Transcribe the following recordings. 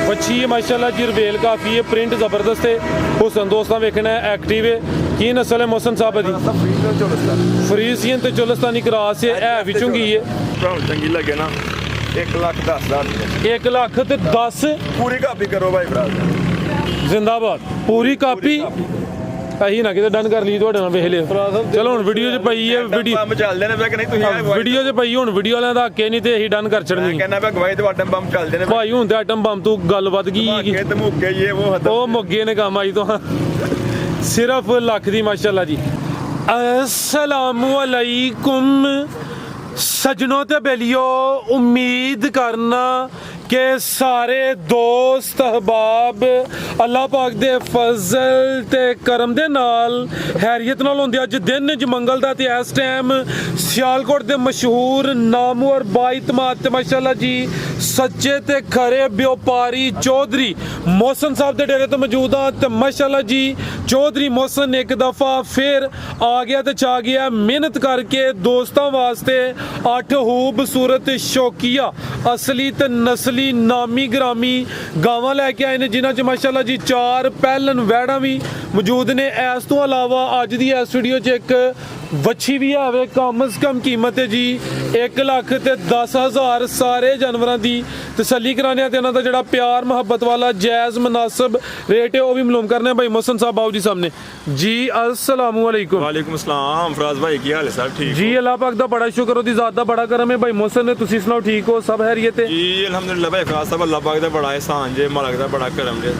ਬੱਚੀ है माशाल्लाह जी, रवेल काफ़ी है, प्रिंट ज़बरदस्त है, हुसन दोस्तां वेखना है, एक्टिव है। की नस्ल है मोहसन साहब दी? फरीसियन ते चोलस्तानी क्रॉस है भी चुंगी है। चंगी लगे ना 1,10,000 1 लाख ते 10 पूरी कापी करो भाई भरा जिंदाबाद पूरी कापी अही ना किते डन कर ली ਤੁਹਾਡੇ ਨਾਲ ਵੇਖ ਲਿਓ। ਚਲੋ ਹੁਣ ਵੀਡੀਓ 'ਚ ਪਈ ਹੈ, ਬੰਬ ਚੱਲਦੇ ਨੇ ਵੇ ਕਿ ਨਹੀਂ ਤੁਸੀਂ ਵੀਡੀਓ 'ਚ ਪਈ, ਹੁਣ ਵੀਡੀਓ ਵਾਲਿਆਂ ਦਾ ਹੱਕੇ ਨਹੀਂ ਤੇ ਅਸੀਂ ਡਨ ਕਰ ਛੜਨੀ। ਕਹਿੰਦਾ ਵੇ ਗਵਾਈ ਤੇ ਆਟਮ ਬੰਬ ਚੱਲਦੇ ਨੇ ਭਾਈ ਹੁਣ ਤੇ ਆਟਮ ਬੰਬ ਤੋਂ ਗੱਲ ਵੱਧ ਗਈ ਕਿ ਤੇ ਮੁੱਕੇ ਇਹ ਉਹ ਮੁੱਗੇ ਨੇ ਕੰਮ ਆਈ ਤੋਂ ਸਿਰਫ ਲੱਖ ਦੀ ਮਾਸ਼ਾਅੱਲਾ ਜੀ। अस्सलामु अलैकुम सजनों ते बेलियो, उम्मीद करना कि सारे दोस्त अहबाब अल्लाह पाक दे फजल ते करम दे नाल हैरियत नाल होंदे। अज दिन ज मंगल दा ते इस टाइम सियालकोट दे मशहूर नामवर बाइतमाद ते माशाअल्लाह जी सच्चे ते खरे व्यापारी चौधरी मोहसन साहब दे डेरे तो मौजूद हाँ। ते माशाअल्लाह जी चौधरी मोहसन एक दफ़ा फिर आ गया ते चा गया मेहनत करके दोस्तों वास्ते 8 खूबसूरत शौकिया असली ते नस्ली नामी ग्रामी गावां लैके आए ने, जिन्हां च माशाअल्लाह जी 4 पैलन वैड़ा भी मौजूद ने। इस तो अलावा अज दी इस वीडियो च एक वच्छी भी है, कम से कम कीमत है जी 1,10,000। सारे जानवरों की तसल्ली कराने ते इन्हां दा जिहड़ा प्यार मुहब्बत वाला जायज़ मुनासिब रेट है वह भी मालूम करने भाई मोहसन साहब बाबू जी सामने जी। अस्सलामु अलैकुम। वालेकुम अस्सलाम फराज भाई, की हाल है साहब? ठीक जी, अल्लाह पाक दा बड़ा शुक्र, ओदी ज़ात दा बड़ा करम है। भाई मोहसन ने तुसीं सुनाओ, ठीक हो? सब हैरियत है जी अल्हम्दुलिल्लाह भाई। फराज साहब अल्लाह पाक दा बड़ा एहसान जे, मालक दा बड़ा करम जे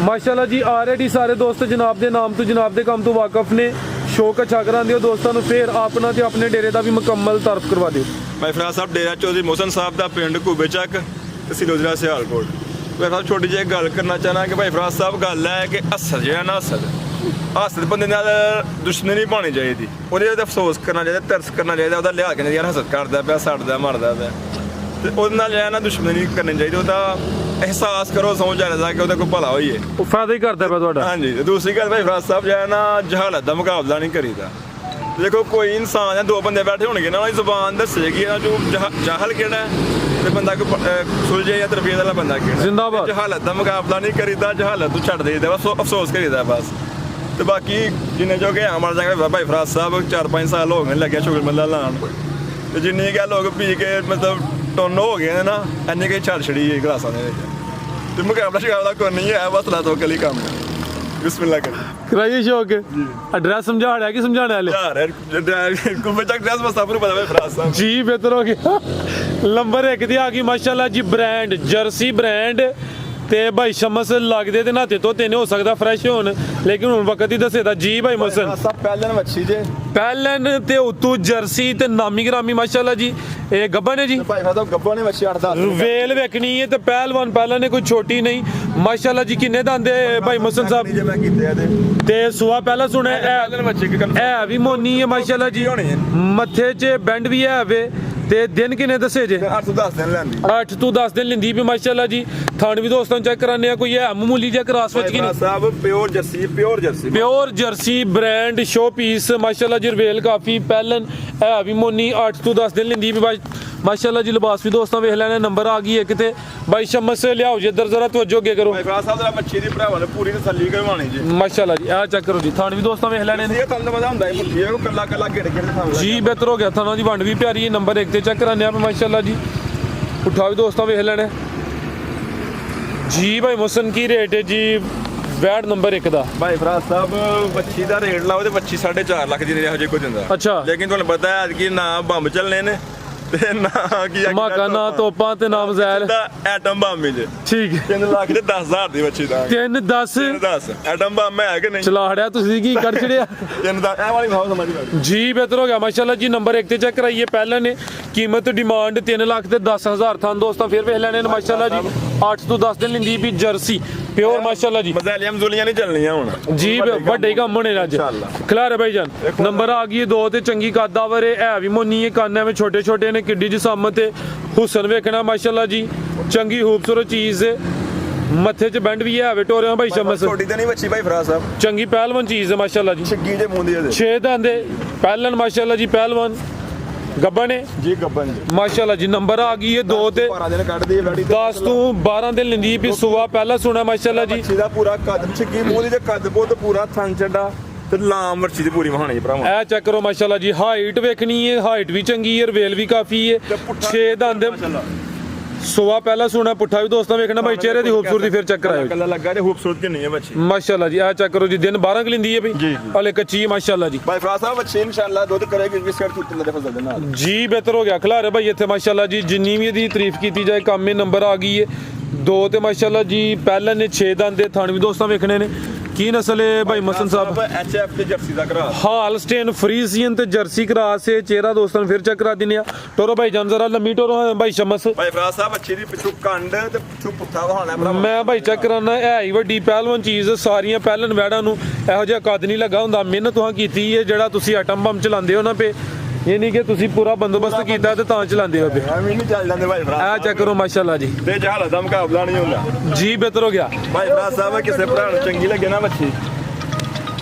माशाअल्लाह जी। ऑलरेडी सारे दोस्त जनाब दे नाम तो जनाब दे काम तो वाकफ ने। शौक अच्छा करांदे हो दोस्तों नूं, फिर अपना ते अपने डेरे दा भी मुकम्मल तारफ करवा दिओ। भाई फराज साहब डेरा चौधरी मोहसन साहब दा पिंड घूबे ਚੱਕ तहसील जिला सियालकोट। मैं साहब छोटी जी गल करना चाहना कि भाई फराज साहब गल है कि हसद जो है ना, हसद बंदे नाल दुश्मनी नहीं पानी चाहिए, ਉਹਦੇ ਤੇ ਅਫਸੋਸ ਕਰਨਾ ਚਾਹੀਦਾ, ਤਰਸ ਕਰਨਾ ਚਾਹੀਦਾ, ਉਹਦਾ ਲਿਆ ਕੇ ਯਾਰ ਹਸਦ ਕਰਦਾ ਪਿਆ, ਸੜਦਾ ਮਰਦਾ ਪਿਆ ਤੇ ਉਹਦੇ ਨਾਲ ਜਿਹੜਾ ਨਾ ਦੁਸ਼ਮਣੀ ਨਹੀਂ ਕਰਨੀ ਚਾਹੀਦੀ, ਉਹਦਾ एहसास करो, समझ आ रहा कि ਉਹਦਾ ਕੋਈ ਭਲਾ ਹੋਈਏ, ਉਹ ਫਾਇਦਾ ਹੀ ਕਰਦਾ ਪਿਆ ਤੁਹਾਡਾ। ਹਾਂਜੀ। ਤੇ ਦੂਸਰੀ ਗੱਲ ਭਾਈ ਫਰਾਜ ਸਾਹਿਬ ਜਿਹੜਾ ਨਾ ਜਹਾਲਤ ਦਾ ਮੁਕਾਬਲਾ ਨਹੀਂ ਕਰੀਦਾ। ਦੇਖੋ ਕੋਈ ਇਨਸਾਨ ਹੈ, 2 ਬੰਦੇ ਬੈਠੇ ਹੋਣਗੇ ਨਾ, ਉਹਦੀ ਜ਼ੁਬਾਨ ਦੱਸੇਗੀ ਇਹਨਾਂ ਚੋਂ ਜਾਹਲ ਕਿਹੜਾ ਹੈ ਤੇ ਬੰਦਾ ਕੋਈ ਸੁਲਝੇ ਜਾਂ ਤਰਬੀਅਤ ਵਾਲਾ ਬੰਦਾ ਕਿਹੜਾ। ਜ਼ਿੰਦਾਬਾਦ। ਜਹਾਲਤ ਦਾ ਮੁਕਾਬਲਾ ਨਹੀਂ ਕਰੀਦਾ, ਜਹਾਲਤ ਤੋਂ ਛੱਡ ਦੇਈਦਾ, ਬਸ ਅਫਸੋਸ ਕਰੀਦਾ ਬਸ। ਤੇ ਬਾਕੀ ਜਿੰਨੇ ਜੋ ਕਿ ਮਰ ਜਾਏਗਾ ਭਾਈ ਫਰਾਜ ਸਾਹਿਬ 4-5 ਸਾਲ ਹੋ ਗਏ ਲੱਗਿਆ ਸ਼ੁਗਰ ਮੱਲਾ ਲਾਉਣ, ਤੇ ਜਿੰਨੀ ਗੱਲ ਲੋਕ ਪੀ ਕੇ ਮਤਲਬ ਟੋਨ ਹੋ ਗਏ ਨੇ ਨਾ, ਇੰਨੀ ਕਿ ਛੱਡ ਛੜੀ ਗਲਾਸਾਂ ਦੇ ਵਿੱਚ ਤੇ ਮੁਕਾਬਲਾ ਸ਼ਿਕਾਬਲਾ ਕੋਈ ਨਹੀਂ ਹੈ, ਬਸ ਲਾ ਦੋ ਕਲੀ ਕੰਮ ਬਿਸਮਿਲ੍ਲਾ ਕਰ कराइए शौक। एड्रेस समझा रहा है कि समझाने वाले यार कुंभे तक ड्रेस बस आपको पता है फराज साहब जी। बेहतर हो गया। नंबर 1 दी आ गई माशाअल्लाह जी ब्रांड जर्सी ब्रांड ते भाई शमस लगदे ते नाते तो तेने हो सकदा फ्रेश होन, लेकिन हुन वक्त ही दसे दा जी भाई मोहसन सब पहलन मच्छी जे पहलन ते उतू जर्सी ते नामी ग्रामी माशाअल्लाह जी। ये गब्बन है जी भाई साहब गब्बो ने मच्छी 8-10 वेल वेखनी है ते पहलवान पहलन है, कोई छोटी नहीं माशाअल्लाह जी। किन्ने दांदे भाई मोहसन साहब जे मैं कीते ते सुआ पहला सुने पहलन मच्छी की है भी मोनी है माशाअल्लाह जी, मथे च बैंड भी है वे ते दिन किन्ने दसे जे 8 ਤੋਂ 10 दिन ਲੈਂਦੀ 8 ਤੋਂ 10 दिन लिंदी भी माशाअल्लाह जी। थान भी दोस्तों चेक कराने कोई है मामूली जे क्रॉस विच की नहीं साहब pure jersey pure jersey brand show piece माशाअल्लाह जी। रवेल काफी पहलन है भी मोनी 8 ਤੋਂ 10 दिन लिंदी भी माशाअल्लाह जी। लिबास भी दोस्तों वेख लेने, नंबर आ गई एक ते भाई शमस से लियाओ जी इधर जरा तवज्जो के करो भाई फराज साहब दा मच्छी दी भरावां ने पूरी तसल्ली करवानी जी माशाअल्लाह जी। आ चेक करो जी, थान भी दोस्तों वेख लेने ये तंद मजा ਹੁੰਦਾ ਹੈ ਮੁੱਠੀ ਹੈ, ਕੱਲਾ ਕੱਲਾ ਘੇੜ ਘੇੜ ਖਾਂਦਾ जी। बेहतर हो गया, थाना दी वंड भी प्यारी है। नंबर 1 ते चेक कराने आप माशाअल्लाह जी। उठा भी दोस्तों वेख लेने जी। भाई मोहसन की रेट है जी वैड नंबर 1 ਦਾ ਭਾਈ ਫਰਾਜ ਸਾਹਿਬ ਮੱਛੀ ਦਾ ਰੇਟ ਲਾਓ ਤੇ ਮੱਛੀ 4.5 ਲੱਖ ਦੀ ਨਹੀਂ ਇਹੋ ਜਿਹੀ ਕੋਈ ਦਿੰਦਾ। ਅੱਛਾ। ਲੇਕਿਨ ਤੁਹਾਨੂੰ ਪਤਾ ਹੈ ਕਿ ਨਾ ਬੰਬ ਚੱਲਨੇ ਨੇ ਤੇ ਨਾ ਕੀ ਧਮਾਕਾ ਨਾ ਤੋਪਾਂ ਤੇ ਨਾਮ ਜ਼ੈਲ ਐਟਮ ਬੰਬ ਹੀ ਜੇ ਠੀਕ ਹੈ। 3 ਲੱਖ ਤੇ 10,000 ਦੀ ਮੱਛੀ ਦਾ 3-10 ਐਟਮ ਬੰਬ ਹੈ ਕਿ ਨਹੀਂ ਚਲਾੜਿਆ ਤੁਸੀਂ ਕੀ ਕੱਢ ਛੜਿਆ 3 ਦਾ ਇਹ ਵਾਲੀ ਭਾव ਸਮਝ ਲਓ जी। बेहतर हो गया माशाल्लाह जी। नंबर 1 ਤੇ ਚੈੱਕ ਕਰਾਈਏ ਪਹਿਲਾਂ ਨੇ कीमत डिमांड 3 ਲੱਖ ਤੇ 10,000 थान दोस्तों फिर वेख लेने माशाल्लाह जी। 8 ਤੋਂ 10 दिन लिंदी भी जर्सी प्योर माशाल्लाह जी। ਮਜ਼ਾਲੀਆਂ ਮਜ਼ੂਲੀਆਂ ਨਹੀਂ ਚੱਲਣੀਆਂ ਹੁਣ जी ਵੱਡੇ ਕੰਮ ਹੋਣੇ ਅੱਜ ਖਿਲਾਰੇ ਭਾਈ ਜਾਨ। ਨੰਬਰ ਆ ਗਈ 2 ਤੇ ਚੰਗੀ ਕਾਦਾਵਰ ਹੈ ਵੀ ਮੋਨੀ ਹੈ, ਕੰਨ ਐਵੇਂ ਛੋਟੇ ਛੋਟੇ ਨੇ, ਕਿੱਡੀ ਜਿਸਮਤ ਹੈ, ਹੁਸਨ ਵੇਖਣਾ ਮਾਸ਼ਾਅੱਲਾ ਜੀ। ਚੰਗੀ ਖੂਬਸੂਰਤ ਚੀਜ਼ ਹੈ, ਮੱਥੇ 'ਚ ਬੈਂਡ ਵੀ ਹੈ ਵੇ ਟੋਰਿਆਂ ਭਾਈ ਸ਼ਮਸ ਛੋਟੀ ਤੇ ਨਹੀਂ ਬੱਚੀ ਭਾਈ ਫਰਾਜ ਸਾਹਿਬ, ਚੰਗੀ ਪਹਿਲਵਾਨ ਚੀਜ਼ ਹੈ ਮਾਸ਼ਾਅੱਲਾ ਜੀ। ਛੱਗੀ ਜੇ ਮੁੰਦੀ ਇਹਦੇ 6 ਦੰਦ ਪਹਿਲਨ ਮਾਸ਼ਾਅੱਲਾ ਜੀ। ਪਹਿਲਵਾਨ ਗੱਬਣ ਹੈ ਜੀ ਗੱਬਨ ਜੀ ਮਾਸ਼ਾਅੱਲਾ ਜੀ। ਨੰਬਰ ਆ ਗਈ ਹੈ 2 ਤੇ 12 ਦਿਨ ਕੱਢਦੀ ਹੈ ਵੈੜੀ 10 ਤੋਂ 12 ਦਿਨ ਲੈਂਦੀ ਵੀ ਸੁਆ ਪਹਿਲਾ ਸੁਣਾ ਮਾਸ਼ਾਅੱਲਾ ਜੀ। ਮੱਛੀ ਦਾ ਪੂਰਾ ਕੱਦ ਛਿੱਗੀ ਮੂਲੀ ਦੇ ਕੱਦ ਬਹੁਤ ਪੂਰਾ ਥਣ ਚੱਡਾ ਤੇ ਲਾਮ ਮੱਛੀ ਦੀ ਪੂਰੀ ਵਹਾਣੀ ਭਰਾਵਾ। ਇਹ ਚੈੱਕ ਕਰੋ ਮਾਸ਼ਾਅੱਲਾ ਜੀ। ਹਾਈਟ ਵੇਖਣੀ ਹੈ, ਹਾਈਟ ਵੀ ਚੰਗੀ ਹੈ, ਰਵੇਲ ਵੀ ਕਾਫੀ ਹੈ। 6 ਦੰਦ ਸੁਆ ਪਹਿਲਾ ਸੁਣਾ ਪੁੱਠਾ ਵੀ ਦੋਸਤਾਂ ਵੇਖਣਾ ਭਾਈ। ਚਿਹਰੇ ਦੀ ਖੂਬਸੂਰਤੀ ਫਿਰ ਚੱਕ ਕਰਾਇਓ। ਕੱਲਾ ਲੱਗਾ ਤੇ ਖੂਬਸੂਰਤ ਕਿੰਨੀ ਹੈ ਮੱਛੀ ਮਾਸ਼ਾਅੱਲਾ ਜੀ। ਇਹ ਚੈੱਕ ਕਰੋ ਜੀ। ਦਿਨ 12 ਲੈਂਦੀ ਹੈ ਜੀ, ਭਾਈ, ਜੀ। ਹਲੇ ਕੱਚੀ ਹੈ ਮਾਸ਼ਾਅੱਲਾ ਜੀ। ਭਾਈ ਫਰਾਜ਼ ਸਾਹਿਬ ਮੱਛੀ ਇਨਸ਼ਾਅੱਲਾ ਦੁੱਧ ਕਰੇਗੀ ਬਿਸਕਟ ਚੁੱਟ ਲੈ ਫਸਲ ਦੇ ਨਾਲ ਜੀ। ਬਿਹਤਰ ਹੋ ਗਿਆ ਖਿਲਾਰੇ ਭਾਈ ਇੱਥੇ ਮਾਸ਼ਾਅੱਲਾ ਜੀ। ਜਿੰਨੀ ਵੀ ਇਹਦੀ ਤਾਰੀਫ ਕੀਤੀ ਜਾਏ ਕੰਮ। ਇਹ ਨੰਬਰ ਆ ਗਈ ਹੈ 2 ਤੇ ਮਾਸ਼ਾਅੱਲਾ ਜੀ। ਪਹਿਲਾਂ ਨੇ 6 ਦੰਦ ਦੇ ਥਣ ਵੀ ਦੋਸਤਾਂ ਵੇਖਣੇ ਨੇ। ਕੀ ਨਸਲ ਹੈ ਭਾਈ ਮਸਨ ਸਾਹਿਬ? ਐਚਐਫ ਤੇ ਜਰਸੀ ਦਾ ਕਰਾ ਹਾਲਸਟੇਨ ਫਰੀਜ਼ੀਅਨ ਤੇ ਜਰਸੀ ਕਰਾਸ ਹੈ। ਚਿਹਰਾ ਦੋਸਤਾਂ ਨੂੰ ਫਿਰ ਚੈੱਕ ਕਰਾ ਦਿੰਨੇ ਆ। ਟੋਰੋ ਭਾਈ ਜਾਨ ਜ਼ਰਾ ਲੰਮੀ ਟੋਰੋ ਭਾਈ ਸ਼ਮਸ। ਭਾਈ ਫਰਾਜ਼ ਸਾਹਿਬ ਅੱਛੀ ਦੀ ਪਿੱਛੋਂ ਕੰਡ ਤੇ ਪਿੱਛੋਂ ਪੁੱਠਾ ਵਹਾਣਾ ਭਰਾ। ਮੈਂ ਭਾਈ ਚੈੱਕ ਕਰਾਨਾ ਹੈ ਹੀ ਵੱਡੀ ਪਹਿਲਵਾਨ ਚੀਜ਼। ਸਾਰੀਆਂ ਪਹਿਲਨ ਵੈੜਾਂ ਨੂੰ ਇਹੋ ਜਿਹਾ ਕੱਦ ਨਹੀਂ ਲੱਗਾ ਹੁੰਦਾ। ਮਿਹਨਤ ਤੁਹਾਂ ਕੀਤੀ ਹੈ। ਜਿਹੜਾ ਤੁਸੀਂ ਆਟਮ ਬੰਮ ਚਲਾਉਂਦੇ ਹੋ ਨਾ ਪੇ, ਇਹ ਨਹੀਂ ਕਿ ਤੁਸੀਂ ਪੂਰਾ ਬੰਦੋਬਸਤ ਕੀਤਾ ਤੇ ਤਾਂ ਚਲਾਉਂਦੇ ਹੋ ਪੇ। ਐਵੇਂ ਨਹੀਂ ਚੱਲ ਜਾਂਦੇ ਭਾਈ ਫਰਾਜ਼ ਇਹ ਚੈੱਕ ਕਰੋ ਮਾਸ਼ਾਅੱਲਾ ਜੀ। ਤੇ ਜਹਾਲਤ ਦਾ ਮੁਕਾਬਲਾ ਨਹੀਂ ਹੁੰਦਾ ਜੀ। ਬਿਹਤਰ ਹੋ ਗਿਆ ਭਾਈ ਫਰਾਜ਼ ਸਾਹਿਬ ਕਿਸੇ ਭਰਾ ਨੂੰ ਚੰਗੀ ਲੱਗੇ ਨਾ ਮੱਛੀ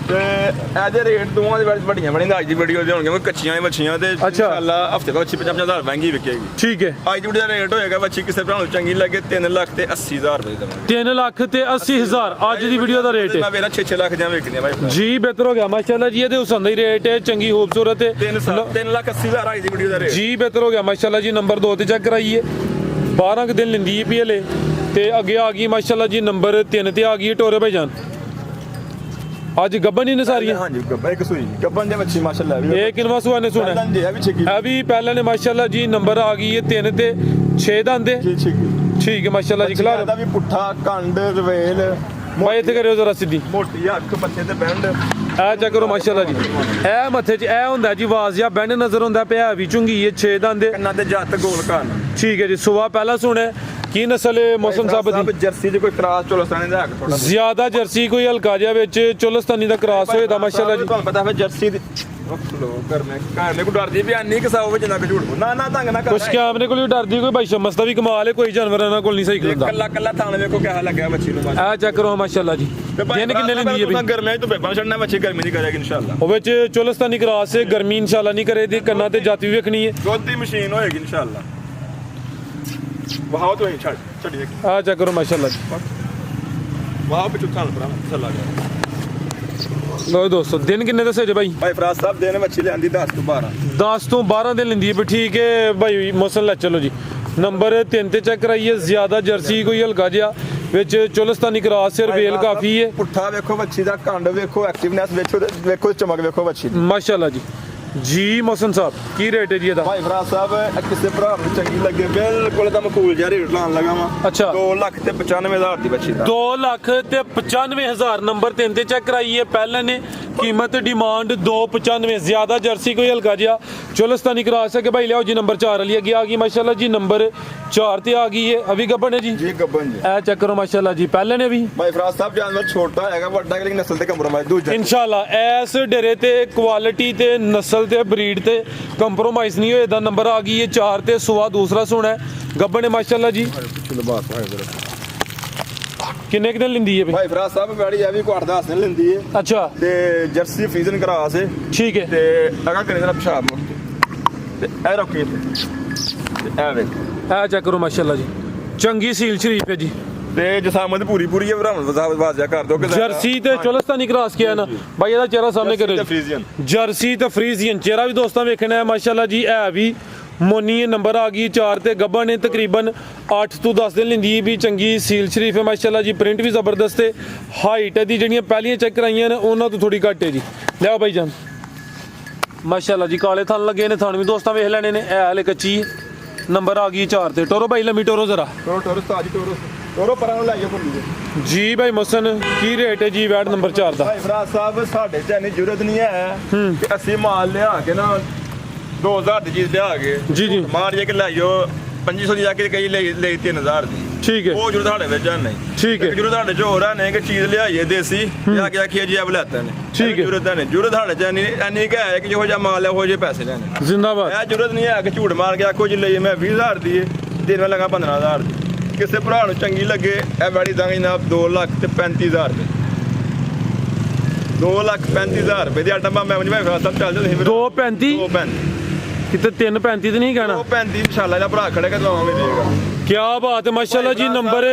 ਤੇ ਇਹਦੇ ਰੇਟ ਦੋਵਾਂ ਦੇ ਵੱਡੀਆਂ ਬਣੀਆਂ। ਅੱਜ ਦੀ ਵੀਡੀਓ ਦੇ ਹੋਣਗੇ ਕੱਚੀਆਂ ਮੱਛੀਆਂ ਤੇ ਇਨਸ਼ਾਅੱਲਾ ਹਫਤੇ ਬਾਅਦ 50,000 ਮਹਿੰਗੀ ਵਿਕੇਗੀ। ਠੀਕ ਹੈ। ਅੱਜ ਦੀ ਵੀਡੀਓ ਦਾ ਰੇਟ ਹੋਏਗਾ ਮੱਛੀ ਕਿਸੇ ਭਰਾ ਨੂੰ ਚੰਗੀ ਲੱਗੇ 3,80,000 ਰੁਪਏ ਦਾ। 3,80,000 ਅੱਜ ਦੀ ਵੀਡੀਓ ਦਾ ਰੇਟ ਮੈਂ ਹੈ ਮੇਰਾ 6 ਲੱਖ ਦੀਆਂ ਵਿਕਦੀਆਂ ਭਾਈ ਜੀ। ਬਿਹਤਰ ਹੋ ਗਿਆ ਮਾਸ਼ਾਅੱਲਾ ਜੀ। ਇਹਦੇ ਹੁਸਨ ਦਾ ਹੀ ਰੇਟ ਹੈ, ਚੰਗੀ ਖੂਬਸੂਰਤ ਹੈ। 3,80,000 ਅੱਜ ਦੀ ਵੀਡੀਓ ਦਾ ਰੇਟ ਜੀ। ਬਿਹਤਰ ਹੋ ਗਿਆ ਮਾਸ਼ਾਅੱਲਾ ਜੀ। ਨੰਬਰ 2 ਤੇ ਚੈੱਕ ਕਰਾਈਏ। 12 ਦਿਨ ਲੈਂਦੀ ਹੈ ਪੀ ਹਲੇ ਤੇ ਅੱਗੇ ਆ ਗਈ ਮਾਸ਼ਾਅੱਲਾ ਜੀ। ਨੰਬਰ 3 ਤੇ ਆ ਗਈ ਟੋਰੇ ਭਾਈ ਜਾਨ। ਅੱਜ ਗੱਬਨ ਹੀ ਨੇ ਸਾਰੀਆਂ। ਹਾਂਜੀ ਗੱਬਨ ਇੱਕ ਸੂਈ ਗੱਬਨ ਦੇ ਮੱਛੀ ਮਾਸ਼ਾਅੱਲਾ ਵੀ ਇਹ ਕਿਨਵਾ ਸੁਆ ਨੇ ਸੁਣਾ ਜੀ। ਇਹ ਵੀ ਛਿੱਗੀ ਇਹ ਵੀ ਪਹਿਲਾਂ ਨੇ ਮਾਸ਼ਾਅੱਲਾ ਜੀ। ਨੰਬਰ ਆ ਗਈ ਹੈ 3 ਤੇ 6 ਦੰਦ ਦੇ। ਜੀ ਛਿੱਗੀ ਠੀਕ ਹੈ ਮਾਸ਼ਾਅੱਲਾ ਜੀ। ਖਿਲਾ ਦਾ ਵੀ ਪੁੱਠਾ ਕੰਡ ਰਵੇਲ ਭਾਈ ਇੱਥੇ ਕਰਿਓ ਜ਼ਰਾ ਸਿੱਧੀ। ਮੋਟੀ ਅੱਖ ਪੱਤੇ ਤੇ ਬੈਂਡ ਇਹ ਚੈੱਕ ਕਰੋ ਮਾਸ਼ਾਅੱਲਾ ਜੀ। ਇਹ ਮੱਥੇ 'ਚ ਇਹ ਹੁੰਦਾ ਜੀ ਵਾਜ਼ ਜਾਂ ਬੈਂਡ ਨਜ਼ਰ ਹੁੰਦਾ ਪਿਆ ਵੀ ਚੁੰਗੀ ਹੈ 6 ਦੰਦ ਦੇ। ਕੰਨਾਂ ਤੇ ਜੱਤ ਗੋਲ ਕੰਨ। ਠੀਕ ਹੈ ਜੀ। ਸੁਆ ਪਹਿਲਾਂ ਸੁਣਾ ਕੀ ਨਸਲ ਹੈ ਮੌਸਮ ਸਾਹਿਬ ਦੀ? ਜਰਸੀ ਚ ਕੋਈ ਕਰਾਸ ਚੋਲਸਤਾਨੀ ਦਾ ਹੈਗਾ ਥੋੜਾ ਜ਼ਿਆਦਾ ਜਰਸੀ ਕੋਈ ਹਲਕਾ ਜਿਹਾ ਵਿੱਚ ਚੋਲਸਤਾਨੀ ਦਾ ਕ੍ਰਾਸ ਹੋਏ ਦਾ ਮਾਸ਼ਾਅੱਲਾ ਜੀ। ਤੁਹਾਨੂੰ ਪਤਾ ਫਿਰ ਜਰਸੀ ਦੀ ਘਰ ਮੇ ਕੋ ਡਰਦੀ ਵੀ ਨਹੀਂ ਕਿਸਾਓ ਵਿੱਚ ਨਾ ਝੂਠ ਨਾ ਨਾ ਢੰਗ ਨਾ ਕਰ ਕੁਛ ਕੈਮਰੇ ਕੋਲ ਵੀ ਡਰਦੀ ਕੋਈ ਭਾਈ ਸ਼ਮਸ ਦਾ ਵੀ ਕਮਾਲ ਹੈ। ਕੋਈ ਜਾਨਵਰਾਂ ਕੋਲ ਨਹੀਂ ਸਹੀ ਖਲੋਂਦਾ। ਕੱਲਾ ਕੱਲਾ ਥਾਣ ਵੇਖੋ ਕਿਹਾ ਲੱਗਿਆ ਮੱਛੀ ਨੂੰ ਬਸ। ਇਹ ਚੈੱਕ ਕਰੋ ਮਾਸ਼ਾਅੱਲਾ ਜੀ। ਦਿਨ ਕਿੰਨੇ ਲੈਂਦੀ ਹੈ ਬਈ? ਗਰਮੀਆਂ ਤੋਂ ਬੇਬਾਂ ਛੱਡਣਾ ਮੱਛੀ ਗਰਮੀ ਨਹੀਂ ਕਰੇਗੀ ਇਨਸ਼ਾਅੱਲਾ। ਉਹ ਵਿੱਚ ਚੋਲਸਤਾਨੀ ਕ੍ਰਾਸ ਹੈ। ਗਰਮੀ ਇਨਸ਼ਾਅੱਲਾ ਨਹੀਂ ਕਰੇ ਦੀ। ਕੰਨਾਂ ਤੇ ਜਾਤੀ ਵੀ ਵੇਖਣੀ ਹੈ। ਦੁੱਧ ਦੀ ਮਸ਼ੀਨ ਹੋਏਗੀ ਇਨਸ਼ਾਅੱਲਾ। ਵਾਹ ਤੋਂ ਹੀ ਛੱਡੀ ਆ ਚੈੱਕ ਕਰੋ ਮਾਸ਼ਾਅੱਲਾ ਜੀ। ਵਾਹ ਪਿੱਛੋਂ ਥਾਣ ਭਰਾ ਥੱਲਾ ਗਿਆ। ਲੋ ਦੋਸਤੋ ਦਿਨ ਕਿੰਨੇ ਦੱਸੇ ਜੇ ਭਾਈ? ਭਾਈ ਫਰਾਜ਼ ਸਾਹਿਬ ਦਿਨ ਮੱਛੀ ਲਿਆਂਦੀ 10 ਤੋਂ 12। 10 ਤੋਂ 12 ਦਿਨ ਲੈਂਦੀ ਹੈ। ਠੀਕ ਹੈ ਭਾਈ ਮੌਸਮ ਲੈ ਚਲੋ ਜੀ। ਨੰਬਰ 3 ਤੇ ਚੈੱਕ ਕਰਾਈਏ। ਜ਼ਿਆਦਾ ਜਰਸੀ ਕੋਈ ਹਲਕਾ ਜਿਹਾ ਵਿੱਚ ਚੋਲਸਤਾਨੀ ਕ੍ਰਾਸ ਸਿਰ ਵੇਲ ਕਾਫੀ ਹੈ। ਪੁੱਠਾ ਵੇਖੋ ਮੱਛੀ ਦਾ ਕੰਡ ਵੇਖੋ ਐਕਟਿਵਨੈਸ ਵੇਖੋ ਚਮਕ ਵੇਖੋ ਮੱਛੀ ਦੀ ਮਾਸ਼ਾਅੱਲਾ ਜੀ। ਜੀ ਮੌਸਮ ਸਾਹਿਬ ਕੀ ਰੇਟ ਹੈ ਜੀ ਇਹਦਾ? ਭਾਈ ਫਰਾਜ਼ ਸਾਹਿਬ ਕਿਸੇ ਭਰਾ ਨੂੰ ਚੰਗੀ ਲੱਗੇ ਬਿਲਕੁਲ ਤਾਂ ਮਕੂਲ ਜਿਹਾ ਰੇਟ ਲਾਉਣ ਲੱਗਾ ਵਾ। ਅੱਛਾ। 2,95,000 ਦੀ ਬੱਚੀ ਦਾ। 2,95,000 ਨੰਬਰ 3 ਤੇ ਚੈੱਕ ਕਰਾਈਏ। ਪਹਿਲਾਂ ਨੇ ਕੀਮਤ ਡਿਮਾਂਡ 2,95। ਜ਼ਿਆਦਾ ਜਰਸੀ ਕੋਈ ਹਲਕਾ ਜਿਹਾ ਚੋਲਸਤਾਨੀ ਕ੍ਰਾਸ ਹੈ ਕਿ ਭਾਈ ਲਿਆਓ ਜੀ। ਨੰਬਰ 4 ਵਾਲੀ ਅੱਗੇ ਆ ਗਈ ਮਾਸ਼ਾਅੱਲਾ ਜੀ। ਨੰਬਰ 4 ਤੇ ਆ ਗਈ ਹੈ। ਅਭੀ ਗੱਬਨ ਹੈ ਜੀ। ਜੀ ਗੱਬਨ ਜੀ। ਇਹ ਚੈੱਕ ਕਰੋ ਮਾਸ਼ਾਅੱਲਾ ਜੀ। ਪਹਿਲਾਂ ਨੇ ਵੀ ਭਾਈ ਫਰਾਜ਼ ਸਾਹਿਬ ਜਾਨਵਰ ਛੋਟਾ ਹੈਗਾ ਵੱਡਾ ਲੇਕਿਨ ਨਸਲ ਤੇ ਕੰਪਰੋਮਾਈਜ਼ ਦੂਜਾ ਇਨਸ਼ਾਅੱਲਾ ਇਸ ਡੇਰੇ ਤੇ ਕੁਆਲਿਟੀ ਤੇ ਨਸਲ ਤੇ ਬਰੀਡ ਤੇ ਕੰਪਰੋਮਾਈਜ਼ ਨਹੀਂ ਹੋਏ ਦਾ। ਨੰਬਰ ਆ ਗਈ ਹੈ 4 ਤੇ ਸੁਆ ਦੂਸਰਾ ਸੁਣਾ ਹੈ। ਗੱਬਨ ਹੈ ਮਾਸ਼ਾਅੱਲਾ ਜੀ। ਕਿੰਨੇ ਕੁ ਦਿਨ ਲੈਂਦੀ ਹੈ ਭਾਈ ਫਰਾਜ਼ ਸਾਹਿਬ ਗਾੜੀ ਆ ਵੀ ਕੁਆੜ ਦਾ ਹਸਨ ਲੈਂਦੀ ਹੈ। ਅੱਛਾ। ਤੇ ਜਰਸੀ ਫੀਜ਼ਨ ਕਰਾਸ ਹੈ। ਠੀਕ ਹੈ। ਤੇ ਅਗਾ ਕਰੇ ਜਰਾ ਪਿਸ਼ਾਬ ਮੁੱਕ ਤੇ ਇਹ ਰੋਕੀ ਤੇ ਇਹ ਵੇਖ ਇਹ ਚੈੱਕ ਕਰੋ ਮਾਸ਼ਾਅੱਲਾ ਜੀ। ਚੰਗੀ ਸੀਲ ਸ਼ਰੀਫ ਹੈ ਜੀ। ਤੇ ਜਸਾਮਤ ਪੂਰੀ ਹੈ ਭਰਾਵਾਂ ਵਾਜ਼ਿਆ ਕਰ ਦੋ ਕਿ ਜਰਸੀ ਤੇ ਚੋਲਸਤਾਨੀ ਕ੍ਰਾਸ ਕਿਹਾ ਨਾ ਭਾਈ। ਇਹਦਾ ਚਿਹਰਾ ਸਾਹਮਣੇ ਕਰੋ। ਜਰਸੀ ਤੇ ਫਰੀਜ਼ੀਅਨ ਚਿਹਰਾ ਵੀ ਦੋਸਤਾਂ ਵੇਖਣਾ ਹੈ ਮਾਸ਼ਾਅੱਲਾ ਜੀ। ਇਹ ਵੀ ਮੋਨੀ ਨੰਬਰ ਆ ਗਈ 4 ਤੇ ਗੱਬਨ ਨੇ ਤਕਰੀਬਨ 8 ਤੋਂ 10 ਦਿਨ ਲੈਂਦੀ ਵੀ ਚੰਗੀ ਸੀਲ ਸ਼ਰੀਫ ਹੈ ਮਾਸ਼ਾਅੱਲਾ ਜੀ। ਪ੍ਰਿੰਟ ਵੀ ਜ਼ਬਰਦਸਤ ਹੈ। ਹਾਈਟ ਦੀ ਜਿਹੜੀਆਂ ਪਹਿਲੀਆਂ ਚੈੱਕ ਕਰਾਈਆਂ ਨੇ ਉਹਨਾਂ ਤੋਂ ਥੋੜੀ ਘੱਟ ਹੈ ਜੀ। ਲਿਆਓ ਭਾਈ ਜਾਨ ਮਾਸ਼ਾਅੱਲਾ ਜੀ। ਕਾਲੇ ਥਣ ਲੱਗੇ ਨੇ। ਥਣ ਵੀ ਦੋਸਤਾਂ ਵੇਖ ਲੈਣੇ ਨੇ। ਇਹ ਹਲੇ ਕੱਚੀ ਹੈ। ਨੰਬਰ ਆ ਗਈ 4 ਤੇ। ਟੋਰੋ ਭਾਈ ਲੰਮੀ ਟੋਰੋ ਜ਼ਰਾ। ਟੋਰੋ ਤਾਜੀ ਟੋਰੋ ਪਰਾਂ ਨੂੰ ਲੈ ਕੇ ਭੁੱਲੀ ਜੀ ਭਾਈ ਮਸਨ ਕੀ ਰੇਟ ਹੈ ਜੀ ਵੈਟ ਨੰਬਰ 4 ਦਾ? ਭਾਈ ਫਰਾਜ਼ ਸਾਹਿਬ ਸਾਡੇ ਚ ਇੰਨੀ ਜ਼ਰੂਰਤ ਨਹੀਂ ਹੈ ਕਿ ਅਸੀਂ ਮਾਲ ਲਿਆ ਕੇ ਨਾ 2000 ਦੀ ਚੀਜ਼ ਲਿਆ ਕੇ ਜੀ ਮਾਰ ਜੇ ਕਿ ਲਾਈਓ 2500 ਦੀ ਜਾ ਕੇ ਕਈ ਲਈ 3000 ਦੀ। ਠੀਕ ਹੈ। ਉਹ ਜ਼ਰੂਰਤ ਸਾਡੇ ਵਿੱਚ ਨਹੀਂ। ਠੀਕ ਹੈ। ਜ਼ਰੂਰਤ ਸਾਡੇ ਚ ਹੋ ਰਹਾ ਨੇ ਕਿ ਚੀਜ਼ ਲਿਆਈਏ ਦੇਸੀ ਜਾ ਕੇ ਆਖੀਏ ਜੀ ਆ ਬਲਾਤਾ ਨੇ। ਠੀਕ ਹੈ। ਜ਼ਰੂਰਤ ਨਹੀਂ। ਜ਼ਰੂਰਤ ਸਾਡੇ ਚ ਇੰਨੀ ਕਿ ਹੈ ਕਿ ਜਿਹੋ ਜਿਹਾ ਮਾਲ ਹੈ ਉਹ ਜਿਹੇ ਪੈਸੇ ਲੈਣੇ। ਜ਼ਿੰਦਾਬਾਦ। ਇਹ ਜ਼ਰੂਰਤ ਨਹੀਂ ਹੈ ਕਿ ਝੂਠ ਮਾਰ ਕੇ ਆਖੋ ਜੀ ਲਈ ਮੈਂ 20000 ਦੀ ਦੇਣ ਮੈਂ ਲਗਾ 15000 ਦੀ। ਕਿਸੇ ਭਰਾ ਨੂੰ ਚੰਗੀ ਲੱਗੇ ਇਹ ਵੈੜੀ ਦਾਂਗੇ ਜਨਾਬ 2,35,000 ਰੁਪਏ। 2,35,000 ਰੁਪਏ ਦੀ ਆਟਮ ਮੈਂ ਭਾਈ ਫਰਾਜ਼ ਸਾਹਿਬ ਚੱਲ ਜਾਂਦੇ 2,35। ਕਿਤੇ 3:35 ਤੇ ਨਹੀਂ ਕਹਿਣਾ। ਉਹ 35 ਇਨਸ਼ਾਅੱਲਾ ਦਾ ਭਰਾ ਖੜੇਗਾ ਦਵਾਵਾਂ ਦੇਗਾ। क्या बात है माशाल्लाह जी। नंबर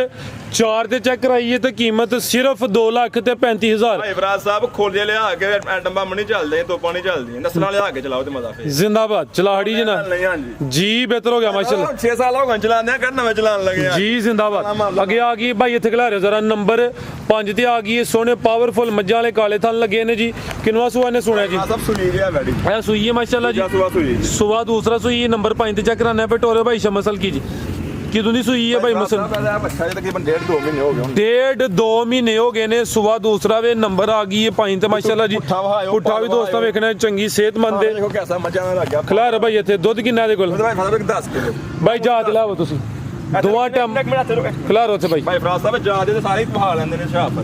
4 ਤੇ ਚੈੱਕ ਕਰਾਈਏ ਤੇ ਕੀਮਤ ਸਿਰਫ 2,35,000। ਭਾਈ ਫਰਾਜ਼ ਸਾਹਿਬ ਖੋਲੇ ਲਿਆ ਕੇ ਐਟਮ ਬੰਬ ਨਹੀਂ ਚੱਲਦੇ, ਤੋਪਾਂ ਨਹੀਂ ਚੱਲਦੀਆਂ, ਨਸਲਾਂ ਲਿਆ ਕੇ ਚਲਾਓ ਤੇ ਮਜ਼ਾ ਫੇਰ जिंदाबाद। चलाहड़ी जी ना ਨਹੀਂ ਹਾਂਜੀ जी बेहतर हो गया माशाल्लाह 6 ਸਾਲ ਹੋ ਗਏ ਚਲਾਉਂਦੇ ਆ, ਕਰ ਨਵੇਂ ਚਲਾਉਣ ਲੱਗੇ ਆ जी जिंदाबाद। ਅੱਗੇ ਆ ਗਈ ਭਾਈ ਇੱਥੇ ਖਿਲਾ ਰਿਹਾ ਜ਼ਰਾ ਨੰਬਰ 5 ਤੇ ਆ ਗਈ ਹੈ ਸੋਹਣੇ ਪਾਵਰਫੁਲ ਮੱਝਾਂ ਵਾਲੇ ਕਾਲੇ ਥਣ ਲੱਗੇ ਨੇ ਜੀ। ਕਿੰਨਵਾ ਸੂਆ ਨੇ ਸੁਣਿਆ ਜੀ? ਆ ਸਭ ਸੁਣੀ ਰਿਹਾ ਬੈਡੀ ਇਹ ਸੂਈ ਹੈ ਮਾਸ਼ਾਅੱਲਾ ਜੀ। ਸੁਆ ਸੁਈ ਸੁਆ ਦੂਸਰਾ ਸੂਈ ਹੈ। ਨੰਬਰ 5 ਤੇ ਚੈੱਕ ਕਰਾਣਾ ਹੈ ਪਟੋਰੇ ਭਾਈ ਸ਼ਮਸਲ ਕੀ ਜੀ। ਕਿਦੋਂ ਦੀ ਸੂਈ ਹੈ ਭਾਈ ਮਸਲ? ਬੱਚਾ ਜੇ ਤਕਰੀਬਨ 1.5-2 ਮਹੀਨੇ ਹੋ ਗਏ ਹੁਣ। 1.5-2 ਮਹੀਨੇ ਹੋ ਗਏ ਨੇ। ਸੁਆ ਦੂਸਰਾ ਵੇ ਨੰਬਰ ਆ ਗਈ ਹੈ 5 ਤੇ ਮਾਸ਼ਾਅੱਲਾ ਜੀ। ਪੁੱਠਾ ਵੀ ਦੋਸਤਾਂ ਵੇਖਣਾ ਚੰਗੀ ਸਿਹਤਮੰਦ ਹੈ। ਦੇਖੋ ਕਿਹਦਾ ਮੱਝਾਂ ਨਾਲ ਲੱਗਿਆ ਖਿਲਾਰ ਭਾਈ ਇੱਥੇ ਦੁੱਧ ਕਿੰਨਾ ਦੇ ਕੋਲ? ਭਾਈ ਫਾਦਰ 10 ਕਿਲੋ ਭਾਈ ਜਾਤ ਲਾਓ ਤੁਸੀਂ ਦੋਵਾਂ ਟਾਈਮ ਖਿਲਾਰ ਉੱਥੇ ਭਾਈ। ਭਾਈ ਫਰਾਜ਼ ਸਾਹਿਬ ਜਾ ਦੇ ਸਾਰੇ ਪਹਾ ਲੈਂਦੇ ਨੇ ਸ਼ਾਪ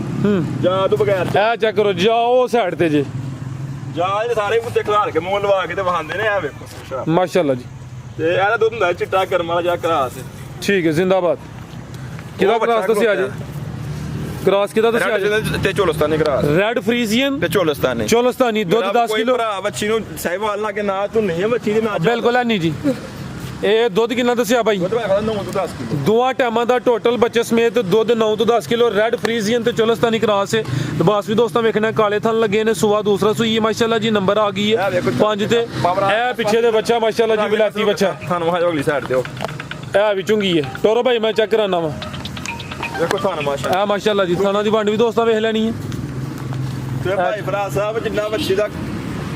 ਜਾ ਤੂੰ ਬਗੈਰ ਇਹ ਚੈੱਕ ਕਰੋ ਜਾਓ ਸਾਈਡ ਤੇ ਜੇ ਜਾ ਦੇ ਸਾਰੇ ਮੁੱਦੇ ਖਿਲਾਰ ਕੇ ਮੂੰਹ ਲਵਾ ਕੇ ਤੇ ਵਹਾਉਂਦੇ ਨੇ। ਇਹ ਵੇਖੋ ਮਾਸ਼ਾਅੱਲਾ ਜੀ। ਤੇ ਇਹਦਾ ਦੁੱਧ ਹੁੰਦਾ ਚਿੱਟਾ ਕਰਮ ਵਾਲਾ ਜਾ ਕਰਾਸ ਠੀਕ ਹੈ ਜ਼ਿੰਦਾਬਾਦ। ਕਿਹਦਾ ਕਰਾਸ ਤੁਸੀਂ ਆ ਜੀ? ਕਰਾਸ ਕਿਹਦਾ ਤੁਸੀਂ ਆ ਜੀ? ਤੇ ਚੋਲਸਤਾਨੀ ਕਰਾਸ ਰੈਡ ਫਰੀਜ਼ੀਅਨ ਤੇ ਚੋਲਸਤਾਨੀ ਚੋਲਸਤਾਨੀ ਦੁੱਧ 10 ਕਿਲੋ। ਭਰਾ ਬੱਚੀ ਨੂੰ ਸਾਈਵਾਲ ਲਾ ਕੇ ਨਾ ਤੂੰ ਨਹੀਂ ਹੈ ਬੱਚੀ ਦੇ ਨਾਲ ਬਿਲਕੁਲ ਹੈ ਨਹੀਂ ਜੀ। ਇਹ ਦੁੱਧ ਕਿੰਨਾ ਦੱਸਿਆ ਭਾਈ? ਦੁੱਧ ਭਾਈ 9 ਤੋਂ 10 ਕਿਲੋ ਦੋਵਾਂ ਟਾਈਮਾਂ ਦਾ ਟੋਟਲ ਬੱਚੇ ਸਮੇਤ ਦੁੱਧ 9 ਤੋਂ 10 ਕਿਲੋ। ਰੈਡ ਫਰੀਜ਼ੀਅਨ ਤੇ ਚੋਲਸਤਾਨੀ ਕਰਾਸ ਹੈ। ਲਿਬਾਸ ਵੀ ਦੋਸਤਾਂ ਵੇਖਣਾ ਕਾਲੇ ਥਣ ਲੱਗੇ ਨੇ। ਸੁਆ ਦੂਸਰਾ ਸੂਈ ਹੈ ਮਾਸ਼ਾਅੱਲਾ ਜੀ। ਨੰਬਰ ਆ ਗਈ ਹੈ 5 ਤੇ। ਇਹ ਪਿੱਛੇ ਦੇ ਬੱਚਾ ਮਾਸ਼ਾਅੱਲਾ ਜੀ ਵਿਲਾਤੀ ਬੱਚਾ। ਤੁਹਾਨੂੰ ਹਾਜੋ ਅਗਲੀ ਸਾਈਡ ਤੇ ਉਹ ਇਹ ਵੀ ਚੁੰਗੀ ਹੈ। ਟੋਰੋ ਭਾਈ ਮੈਂ ਚੈੱਕ ਕਰਾਨਾ ਵਾ। ਦੇਖੋ ਤੁਹਾਨੂੰ ਮਾਸ਼ਾਅੱਲਾ ਇਹ ਮਾਸ਼ਾਅੱਲਾ ਜੀ ਥਾਣਾ ਦੀ ਵੰਡ ਵੀ ਦੋਸਤਾਂ ਵੇਖ ਲੈਣੀ ਹੈ। ਤੇ ਭਾਈ ਫਰਾਜ਼ ਸਾਹਿਬ ਜਿੰਨਾ ਬੱਚੀ ਦਾ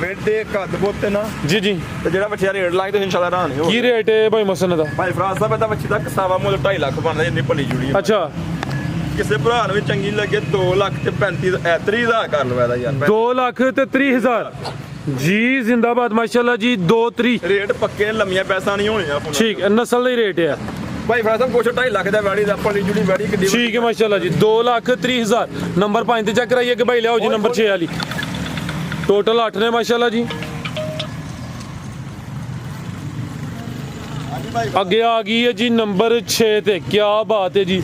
ਵੇਡੇ ਕੱਦ ਬੋਤੇ ਨਾ ਜੀ ਜੀ। ਤੇ ਜਿਹੜਾ ਬੱਚਾ ਰੇਟ ਲਾਗੇ ਤੇ ਇਨਸ਼ਾਅੱਲਾ ਰਾਹ ਨਹੀਂ ਹੋ ਕੀ ਰੇਟ ਹੈ ਭਾਈ ਮਸਨ ਦਾ? ਭਾਈ ਫਰਾਜ਼ ਸਾਹਿਬ ਇਹਦਾ ਬੱਚੀ ਦਾ ਕਸਾਵਾ ਮੁੱਲ 2.5 ਲੱਖ ਬਣਦਾ ਜਿੰਨੀ ਭਲੀ ਜੁੜੀ ਹੈ। ਅੱਛਾ ਕਿਸੇ ਭਰਾ ਨੂੰ ਵੀ ਚੰਗੀ ਲੱਗੇ 2 ਲੱਖ ਤੇ 30,000 ਕਰ ਲਵਾ ਇਹਦਾ ਯਾਰ 2,30,000 ਜੀ ਜ਼ਿੰਦਾਬਾਦ ਮਾਸ਼ਾਅੱਲਾ ਜੀ। 2-3 ਰੇਟ ਪੱਕੇ ਲੰਮੀਆਂ ਪੈਸਾ ਨਹੀਂ ਹੋਣੀਆਂ ਠੀਕ ਹੈ। ਨਸਲ ਦਾ ਹੀ ਰੇਟ ਹੈ ਭਾਈ ਫਰਾਜ਼ ਸਾਹਿਬ ਕੁਛ 2.5 ਲੱਖ ਦਾ ਵੈੜੀ ਦਾ ਭਲੀ ਜੁੜੀ ਵੈੜੀ ਕਿੱਡੀ ਠੀਕ ਹੈ ਮਾਸ਼ਾਅੱਲਾ ਜੀ। 2,30,000 ਨੰਬਰ 5 ਤੇ ਚੈੱਕ ਕਰਾਈਏ ਕਿ ਭਾਈ ਲਿਆਓ ਜੀ ਨੰਬਰ 6 ਵਾਲੀ। ਟੋਟਲ 8 ਨੇ ਮਾਸ਼ਾਅੱਲਾ ਜੀ। ਅੱਗੇ ਆ ਗਈ ਹੈ ਜੀ ਨੰਬਰ 6 ਤੇ। ਕੀ ਬਾਤ ਹੈ ਜੀ।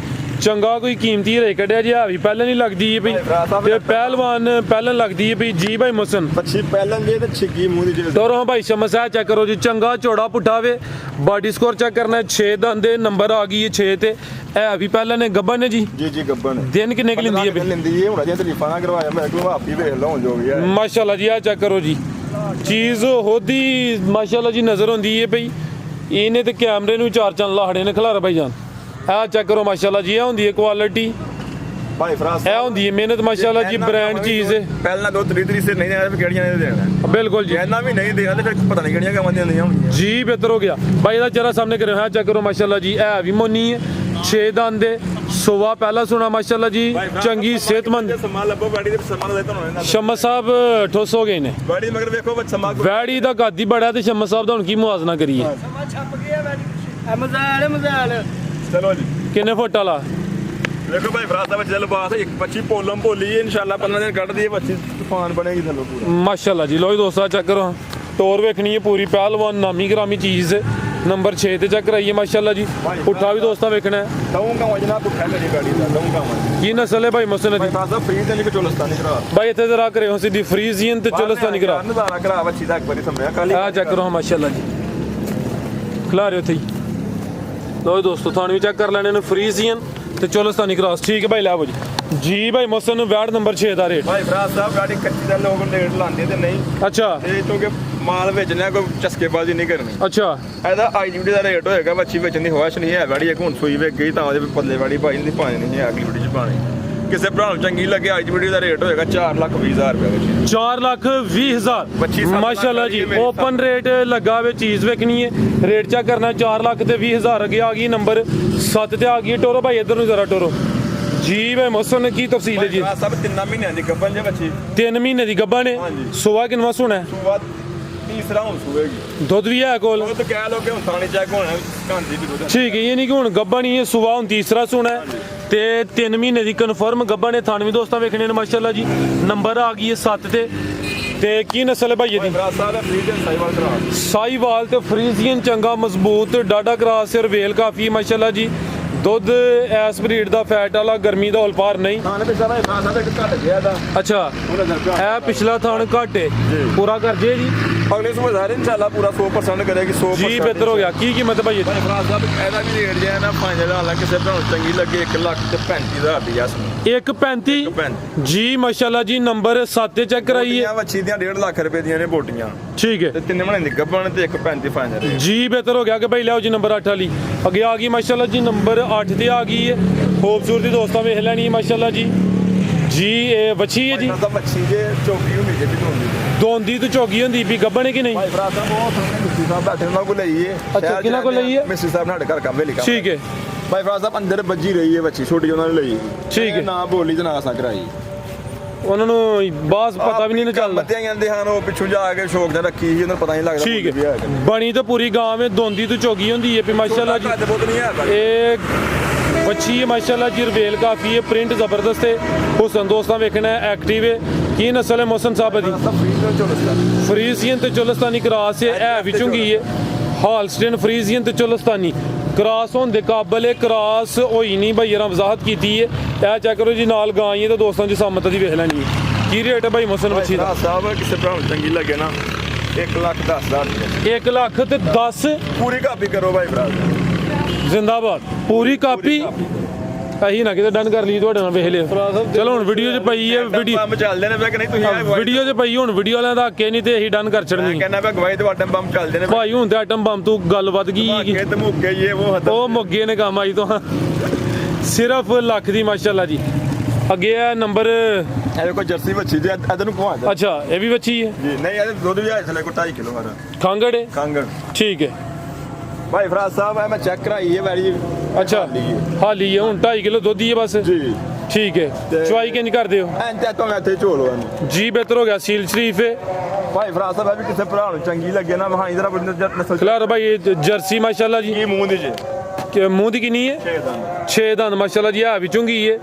ਚੰਗਾ ਕੋਈ ਕੀਮਤੀ ਰੇ ਕੱਢਿਆ ਜੀ। ਵੀ ਪਹਿਲਾਂ ਨਹੀਂ ਲੱਗਦੀ ਹੈ ਵੀ ਤੇ ਪਹਿਲਵਾਨ ਪਹਿਲਾਂ ਲੱਗਦੀ ਹੈ ਵੀ ਜੀ ਭਾਈ ਮੁਸਨ ਬੱਚੀ ਪਹਿਲਾਂ ਜੇ ਤੇ ਛਿੱਗੀ ਮੂੰਹ ਦੀ ਜਿਹੜੀ ਤੋਰੋ ਭਾਈ ਸਮਸਾ ਚੈੱਕ ਕਰੋ ਜੀ। ਚੰਗਾ ਚੌੜਾ ਪੁੱਠਾ ਵੇ। ਬਾਡੀ ਸਕੋਰ ਚੈੱਕ ਕਰਨਾ 6 ਦੰਦੇ। ਨੰਬਰ ਆ ਗਈ ਹੈ 6 ਤੇ। ਇਹ ਵੀ ਪਹਿਲਾਂ ਨੇ ਗੱਬਨ ਨੇ ਜੀ। ਜੀ ਗੱਬਨ ਦਿਨ ਕਿੰਨੇ ਕਿ ਲੈਂਦੀ ਹੈ? ਲੈਂਦੀ ਹੈ ਹੁਣ ਅਜੇ ਤਰੀਫਾਂ ਨਾ ਕਰਵਾਇਆ ਮੇਰੇ ਕੋਲ ਆਪੀ ਵੇਖ ਲਓ ਜੋ ਵੀ ਹੈ ਮਾਸ਼ਾਅੱਲਾ ਜੀ। ਆ ਚੈੱਕ ਕਰੋ ਜੀ ਚੀਜ਼ ਹੋਦੀ ਮਾਸ਼ਾਅੱਲਾ ਜੀ ਨਜ਼ਰ ਆਉਂਦੀ ਹੈ ਭਈ। ਇਹਨੇ ਤੇ ਕੈਮਰੇ ਨੂੰ ਚਾਰ ਚੰਨ ਲਾਹੜੇ ਨੇ ਖਿਲਾਰ ਭਾਈ ਜਾਨ। ਆ ਚੈੱਕ ਕਰੋ ਮਾਸ਼ਾਅੱਲਾ ਜੀ। ਇਹ ਹੁੰਦੀ ਹੈ ਕੁਆਲਿਟੀ। ਭਾਈ ਫਰਾਜ਼ ਇਹ ਹੁੰਦੀ ਹੈ ਮਿਹਨਤ ਮਾਸ਼ਾਅੱਲਾ ਜੀ। ਬ੍ਰਾਂਡ ਚੀਜ਼ ਹੈ। ਪਹਿਲਾਂ 2-3 ਸੇ ਨਹੀਂ ਦੇਣਾ ਕਿਹੜੀਆਂ ਨੇ ਦੇਣਾ ਬਿਲਕੁਲ ਜੀ। ਇਹਨਾਂ ਵੀ ਨਹੀਂ ਦੇਣਾ ਤੇ ਫਿਰ ਪਤਾ ਨਹੀਂ ਕਿਹੜੀਆਂ ਗਾਵਾਂ ਦੀਆਂ ਹੋਣਗੀਆਂ ਜੀ ਬਿਹਤਰ ਹੋ ਗਿਆ ਭਾਈ। ਇਹਦਾ ਚਿਹਰਾ ਸਾਹਮਣੇ ਕਰਿਓ। ਹਾਂ ਚੈੱਕ ਕਰੋ ਮਾਸ਼ਾਅੱਲਾ ਜੀ। ਇਹ ਵੀ ਮੋਨੀ ਹੈ 6 ਦੰਦ ਦੇ। ਸੁਵਾ ਪਹਿਲਾ ਸੁਣਾ ਮਾਸ਼ਾਅੱਲਾ ਜੀ। ਚੰਗੀ ਸਿਹਤਮੰਦ। ਸਮਾਂ ਲੱਭੋ ਬੈੜੀ ਦੇ ਸਮਾਂ ਦੇ ਤੁਹਾਨੂੰ ਇਹਨਾਂ ਸ਼ਮਸ ਸਾਹਿਬ ਠੋਸ ਹੋ ਗਏ ਨੇ। ਬੈੜੀ ਮਗਰ ਵੇਖੋ ਬੱਚ ਸਮਾਂ ਵੈੜੀ ਦਾ ਗਾਦੀ ਬੜਾ ਤੇ ਸ਼ਮਸ ਸਾਹਿਬ ਦਾ ਹੁਣ ਕੀ ਮੁਆਜ਼ਨਾ ਕਰੀਏ? ਛੱਪ ਗਿਆ ਵੈਡੀ ਮਜ਼ਾਲ ਚਲੋ ਜੀ ਕਿੰਨੇ ਫੁੱਟ ਵਾਲਾ? ਦੇਖੋ ਭਾਈ ਫਰਾਜ਼ ਦਾ ਬੱਚਾ ਲਬਾਸ ਇੱਕ 25 ਪੋਲਮ ਭੋਲੀ ਹੈ ਇਨਸ਼ਾਅੱਲਾ 15 ਦਿਨ ਕੱਢਦੀ ਹੈ ਬੱਚੀ ਤੂਫਾਨ ਬਣੇਗੀ ਥੱਲੋਂ ਪੂਰਾ ਮਾਸ਼ਾਅੱਲਾ ਜੀ। ਲੋ ਜੀ ਦੋਸਤਾਂ ਚੈੱਕ ਕਰੋ। ਟੋਰ ਵੇਖਣੀ ਹੈ ਪੂਰੀ ਪਹਿਲਵਾਨ ਨਾਮੀ ਗ੍ਰਾਮੀ ਚੀਜ਼ ਹੈ। ਨੰਬਰ 6 ਤੇ ਚੈੱਕ ਕਰਾਈਏ ਮਾਸ਼ਾਅੱਲਾ ਜੀ। ਪੁੱਠਾ ਵੀ ਦੋਸਤਾਂ ਵੇਖਣਾ ਹੈ। ਦਊਂਗਾ ਵਜਨਾ ਪੁੱਠਾ ਮੇਰੀ ਗਾੜੀ ਦਾ ਦਊਂਗਾ ਮੈਂ ਕੀ ਨਸਲ ਹੈ ਭਾਈ ਮਸਨ ਦੀ? ਫਰਾਜ਼ ਦਾ ਫਰੀਦ ਤੇ ਲਿਖ ਚੋਲਸਤਾਨੀ ਕਰਾ ਭਾਈ ਇੱਥੇ ਜ਼ਰਾ ਕਰਿਓ ਸਿੱਧੀ ਫਰੀਜ਼ੀਅਨ ਤੇ ਚੋਲਸਤਾਨੀ ਕਰਾ। ਨਜ਼ਾਰਾ ਕਰਾ ਬੱਚੀ ਦਾ ਇੱਕ ਵਾਰੀ ਸੰਭਿਆ ਕੱਲ ਆ ਚੈੱਕ ਕਰੋ ਮਾਸ਼ਾਅੱਲਾ ਜੀ। ਖਿਲਾ ਰਹੇ ਉੱਥੇ ਹੀ। ਲੋ ਜੀ ਦੋਸਤੋ ਥਾਣ ਵੀ ਚੈੱਕ ਕਰ ਲੈਣੇ ਨੇ ਫਰੀਜ਼ੀਅਨ ਤੇ ਚੋਲਸਤਾਨੀ ਕਰਾਸ। ਠੀਕ ਹੈ ਭਾਈ ਲੈ ਆਵੋ ਜੀ ਭਾਈ ਮਸਨ ਨੂੰ ਵੈਟ ਨੰਬਰ 6 ਦਾ ਰੇਟ। ਭਾਈ ਫਰਾਜ਼ ਸਾਹਿਬ ਗਾੜੀ ਕੱਚੀ ਦਾ ਲੋਕ ਰੇਟ ਲਾਉਂਦੇ ਤੇ ਨਹੀਂ ਅੱਛਾ ਤੇ ਕਿਉਂਕਿ ਮਾਲ ਵੇਚਣਾ ਕੋਈ ਚਸਕੇਬਾਜ਼ੀ ਨਹੀਂ ਕਰਨੀ। ਅੱਛਾ ਇਹਦਾ ਆਈਜੀਡੀ ਦਾ ਰੇਟ ਹੋਏਗਾ ਬੱਚੀ ਵੇਚਣ ਦੀ ਹੋਸ਼ ਨਹੀਂ ਹੈ ਵੈੜੀ ਇੱਕ ਹੁਣ ਸੂਈ ਵੇਚ ਗਈ ਤਾਂ ਉਹਦੇ ਪੱਲੇ ਵਾੜੀ ਭਾਈ ਦੀ ਪਾਣੀ ਨਹੀਂ ਹੈ ਅਗਲੀ ਵੀਡੀ ਚ ਪਾਣੀ ਕਿਸੇ ਭਰਾ ਨੂੰ ਚੰਗੀ ਲੱਗੇ ਆਈਜੀਡੀ ਦਾ ਰੇਟ ਹੋਏਗਾ 4,20,000 ਰੁਪਏ ਬੱਚੀ 4,20,000 ਮਾਸ਼ਾਅੱਲਾ ਜੀ। ਓਪਨ ਰੇਟ ਲੱਗਾ ਵੇ ਚੀਜ਼ ਵੇਖਣੀ ਹੈ। ਰੇਟ ਚੈੱਕ ਕਰਨਾ 4,20,000। ਅੱਗੇ ਆ ਗਈ ਨੰਬਰ 7 ਤੇ ਆ ਗਈ ਟੋਰੋ ਭਾਈ ਇੱਧਰ ਨੂੰ ਜ਼ਰਾ ਟੋਰੋ ਜੀ। ਭਾਈ ਮੌਸਮ ਕੀ ਤਫਸੀਲ ਹੈ ਜੀ? ਸਭ 3 ਮਹੀਨਿਆਂ ਦੀ ਗੱਭਣ ਜੇ ਬੱਚੀ 3 ਮਹੀਨੇ ਦੀ ਗੱਭਾ ਨੇ। ਸੁਆ ਕਿੰਨਵਾ ਸੁਣਾ ਹੈ? ਸੁਆ ਤੀਸਰਾ ਹੁਣ ਸੂਏਗੀ। ਦੁੱਧ ਵੀ ਹੈ ਕੋਲ? ਉਹ ਤਾਂ ਕਹਿ ਲੋ ਕਿ ਹੁਣ ਥਾਣੀ ਚੈੱਕ ਹੋਣਾ ਘੰਟੀ ਦੀ ਦੁੱਧ ਠੀਕ ਹੈ। ਇਹ ਨਹੀਂ ਕਿ ਹੁਣ ਗੱਭਾ ਨਹੀਂ ਹੈ। ਸੁਆ ਹੁਣ ਤੀਸਰਾ ਸੁਣਾ ਹੈ ਤੇ 3 ਮਹੀਨੇ ਦੀ ਕਨਫਰਮ ਗੱਭਾ ਨੇ। ਥਾਣ ਵੀ ਦੋਸਤਾਂ ਵੇਖਣੇ ਨੇ ਮਾਸ਼ਾਅੱਲਾ ਜੀ। ਨੰਬਰ ਆ ਗਈ ਹੈ 7 ਤੇ ਕੀ ਨਸਲ ਹੈ ਭਾਈ ਇਹਦੀ? ਫਰਾਜ਼ ਸਾਹਿਬ ਦਾ ਫਰੀਜ਼ੀਅਨ ਸਾਈਵਾਲ ਕਰਾ ਸਾਈਵਾਲ ਤੇ ਫਰੀਜ਼ੀਅਨ ਚੰਗਾ ਮਜ਼ਬੂਤ ਡਾਡਾ ਕਰਾਸ ਸਿਰ ਵੇਲ ਕਾਫੀ ਮਾਸ਼ਾਅੱਲਾ ਜੀ। ਦੁੱਧ ਐਸ ਬਰੀਡ ਦਾ ਫੈਟ ਵਾਲਾ ਗਰਮੀ ਦਾ ਉਲਪਾਰ ਨਹੀਂ। ਥਾਣੇ ਪਿਛਲਾ ਭਾਈ ਫਰਾਜ਼ ਸਾਹਿਬ ਇੱਕ ਘਟ ਗਿਆ ਦਾ ਅੱਛਾ ਉਹਦਾ ਦਰਜਾ ਇਹ ਪਿਛਲਾ ਥਾਣ ਘੱਟ ਹੈ ਪੂਰਾ ਕਰ ਜੇ ਜੀ। ਅਗਲੇ ਸੂਬੇ ਸਾਰੇ ਇਨਸ਼ਾਅੱਲਾ ਪੂਰਾ 100% ਕਰੇਗੀ 100%। ਜੀ ਬਿਹਤਰ ਹੋ ਗਿਆ। ਕੀ ਕੀਮਤ ਹੈ ਭਾਈ ਇਹਦੀ? ਭਾਈ ਫਰਾਜ਼ ਸਾਹਿਬ ਇਹਦਾ ਵੀ ਰੇਟ ਜਿਹਾ ਨਾ 5000 ਹਾਲਾਂਕਿ ਕਿਸੇ ਭਰਾ ਨੂੰ ਚੰਗੀ ਲੱਗੇ 1,35,000 ਦੀ ਜਸ 1.35 1.35 ਜੀ ਮਾਸ਼ਾਅੱਲਾ ਜੀ ਨੰਬਰ 7 ਤੇ ਚੈੱਕ ਕਰਾਈਏ। ਵੱਛੀ ਦੀਆਂ 1.5 ਲੱਖ ਰੁਪਏ ਦੀਆਂ ਨੇ ਬੋਟੀਆਂ ਠੀਕ ਹੈ ਤੇ 3 ਮਹੀਨੇ ਦੀ ਗੱਭਣ ਤੇ 1.35 ਫਾਈਨਲ ਰੇਟ। ਜੀ ਬਿਹਤਰ ਹੋ ਗਿਆ ਕਿ ਭਾਈ ਲਿਆਓ ਜੀ ਨੰਬਰ 8 ਵਾਲੀ ਅੱਗੇ ਆ ਗਈ ਮਾਸ਼ਾਅੱਲਾ ਜੀ ਨੰਬਰ 8 ਤੇ ਆ ਗਈ ਹੈ। ਖੂਬਸੂਰਤੀ ਦੋਸਤਾਂ ਵੇਖ ਲੈਣੀ ਹੈ ਮਾਸ਼ਾਅੱਲਾ ਜੀ। ਜੀ ਇਹ ਵੱਛੀ ਹੈ ਜੀ, ਤਾਂ ਵੱਛੀ ਜੇ ਚੌਕੀ ਹੁੰਦੀ ਜੇ ਢੋਂਦੀ ਦੋਂਦੀ ਤੋਂ ਚੌਗੀ ਹੁੰਦੀ ਵੀ ਗੱਭਣ ਹੈ ਕਿ ਨਹੀਂ? ਭਾਈ ਫਰਾਜ਼ ਸਾਹਿਬ ਉਹ ਸਾਹਮਣੇ ਮਿਸਟਰੀ ਸਾਹਿਬ ਬੈਠੇ ਉਹਨਾਂ ਕੋਲ ਲਈਏ। ਅੱਛਾ, ਕਿਹਨਾਂ ਕੋਲ ਲਈ ਹੈ? ਮਿਸਟਰੀ ਸਾਹਿਬ ਸਾਡੇ ਘਰ ਕੰਮ ਵੇਲੇ ਕੰਮ। ਠੀਕ ਹੈ ਭਾਈ ਫਰਾਜ਼ ਸਾਹਿਬ ਅੰਦਰ ਵੱਜੀ ਰਹੀ ਹੈ ਵੱਛੀ ਛੋਟੀ ਉਹਨਾਂ ਨੇ ਲਈ। ਠੀਕ ਹੈ। ਨਾ ਬੋਲੀ ਤੇ ਨਾ ਅਸਾਂ ਕਰਾਈ। ਉਹਨਾਂ ਨੂੰ ਬਾਸ ਪਤਾ ਵੀ ਨਹੀਂ ਚੱਲਦਾ। ਮੱਤਿਆਂ ਜਾਂਦੇ ਹਨ ਉਹ ਪਿੱਛੋਂ ਜਾ ਕੇ ਸ਼ੌਕ ਨਾਲ ਰੱਖੀ ਸੀ ਉਹਨਾਂ ਨੂੰ ਪਤਾ ਨਹੀਂ ਲੱਗਦਾ। ਠੀਕ ਹੈ ਬਣੀ ਤਾਂ ਪੂਰੀ ਗਾਂ ਵਿੱਚ ਦੋਂਦੀ ਤੋਂ ਚੌਗੀ ਹੁੰਦੀ ਹੈ ਵੀ ਮਾਸ਼ਾਅੱਲਾ ਜੀ। ਬਹੁਤ ਨਹੀਂ ਹੈ ਇਹ ਵੱਛੀ ਹੈ ਮਾਸ਼ਾਅੱਲਾ ਜੀ, ਰਵੇਲ ਕਾਫੀ ਹੈ, ਪ੍ਰਿੰਟ ਜ਼ਬਰਦਸਤ ਹੈ। ਹੁਸਨ ਦੋਸਤਾਂ ਵੇਖਣਾ ਹੈ, ਐਕਟਿਵ ਹੈ। ਕੀ ਨਸਲ ਹੈ ਮੋਹਸਨ ਸਾਹਿਬ ਦੀ? ਫਰੀਜ਼ੀਅਨ ਤੇ ਚੋਲਸਤਾਨੀ ਕਰਾਸ ਹੈ। ਇਹ ਵਿੱਚੋਂ ਕੀ ਹੈ? ਹਾਲਸਟਨ ਫਰੀਜ਼ੀਅਨ ਤੇ ਚੋਲਸਤਾਨੀ ਕਰਾਸ ਹੋਣ ਦੇ ਕਾਬਲ ਹੈ। ਕਰਾਸ ਹੋਈ ਨਹੀਂ ਭਾਈ ਯਾਰਾਂ ਵਜ਼ਾਹਤ ਕੀਤੀ ਹੈ। ਇਹ ਚੈੱਕ ਕਰੋ ਜੀ ਨਾਲ ਗਾਂ ਹੀ ਹੈ ਤਾਂ ਦੋਸਤਾਂ ਦੀ ਸਾਮਤ ਦੀ ਵੇਖ ਲੈਣੀ ਹੈ। ਕੀ ਰੇਟ ਹੈ ਭਾਈ ਮੋਹਸਨ ਵੱਛੀ ਦਾ? ਸਾਹਿਬ ਕਿਸੇ ਭਰਾ ਨੂੰ ਚੰਗੀ ਲੱਗੇ ਨਾ 1,10,000 1 ਲੱਖ ਤੇ 10 ਪੂਰੀ ਕਾਪੀ ਕਰੋ ਭਾਈ ਭਰਾ। ਜ਼ਿੰਦਾਬਾਦ ਪੂਰੀ ਕਾਪੀ। ਅਹੀਂ ਨਾ ਕਿਤੇ ਡਨ ਕਰ ਲਈ ਤੁਹਾਡੇ ਨਾਲ ਵੇਖ ਲਿਓ। ਚਲੋ ਹੁਣ ਵੀਡੀਓ 'ਚ ਪਈ ਹੈ ਵੀਡੀਓ ਬੰਮ ਚੱਲਦੇ ਨੇ ਮੈਂ ਕਿ ਨਹੀਂ ਤੁਸੀਂ ਵੀਡੀਓ 'ਚ ਪਈ ਹੁਣ ਵੀਡੀਓ ਵਾਲਿਆਂ ਦਾ ਹੱਕੇ ਨਹੀਂ ਤੇ ਅਸੀਂ ਡਨ ਕਰ ਛੱਡਣੀ। ਕਹਿੰਦਾ ਮੈਂ ਗਵਾਈ ਤੋਂ ਆਟਮ ਬੰਮ ਚੱਲਦੇ ਨੇ ਭਾਈ ਹੁਣ ਤੇ ਆਟਮ ਬੰਬ ਤੋਂ ਗੱਲ ਵੱਧ ਗਈ ਕਿ ਤੇ ਮੁੱਕੇ ਇਹ ਉਹ ਹੱਦ ਉਹ ਮੁੱਗੇ ਨੇ ਕੰਮ ਆਈ ਤੋਂ ਸਿਰਫ ਲੱਖ ਦੀ ਮਾਸ਼ਾਅੱਲਾ ਜੀ। ਅੱਗੇ ਆ ਨੰਬਰ ਇਹ ਕੋਈ ਜਰਸੀ ਵੱਛੀ ਜੇ ਇਧਰ ਨੂੰ ਘੁਮਾ ਦੇ। ਅੱਛਾ ਇਹ ਵੀ ਵੱਛੀ ਹੈ ਜੀ ਨਹੀਂ ਇਹ ਦੁੱਧ ਵੀ ਆਇਆ ਥਲੇ ਕੋ 2.5 ਕਿਲੋ ਵਾਲਾ ਖਾਂਗੜ ਹੈ। ਕਾਂਗੜ। ਠੀਕ ਹੈ ਭਾਈ ਫਰਾਜ਼ ਸਾਹਿਬ ਹੈ ਮੈਂ ਚੈੱਕ ਕਰਾਈ ਹੈ ਵੈਰੀ ਅੱਛਾ ਹਾਲੀ ਹੈ ਹੁਣ 2.5 ਕਿਲੋ ਦੁੱਧ ਹੀ ਹੈ ਬਸ। ਜੀ ਠੀਕ ਹੈ ਚੁਆਈ ਕਿੰਜ ਕਰਦੇ ਹੋ? ਐਂ ਤੇ ਤੋਂ ਇੱਥੇ ਝੋਲੋ ਇਹਨੂੰ। ਜੀ ਬਿਹਤਰ ਹੋ ਗਿਆ ਸੀਲ ਸ਼ਰੀਫ ਹੈ। ਭਾਈ ਫਰਾਜ਼ ਸਾਹਿਬ ਵੀ ਕਿਸੇ ਭਰਾ ਨੂੰ ਚੰਗੀ ਲੱਗੇ ਨਾ ਵਹਾਂ ਇਧਰ ਨਸਲ ਖਿਲਾਰ ਭਾਈ ਇਹ ਜਰਸੀ ਮਾਸ਼ਾਅੱਲਾ ਜੀ। ਕੀ ਮੂੰਹ ਦੀ ਜੇ ਕਿ ਮੂੰਹ ਦੀ ਕਿੰਨੀ ਹੈ? 6 ਦੰਦ ਮਾਸ਼ਾਅੱਲਾ ਜੀ। ਆ ਵਿੱਚੋਂ ਕੀ ਹੈ?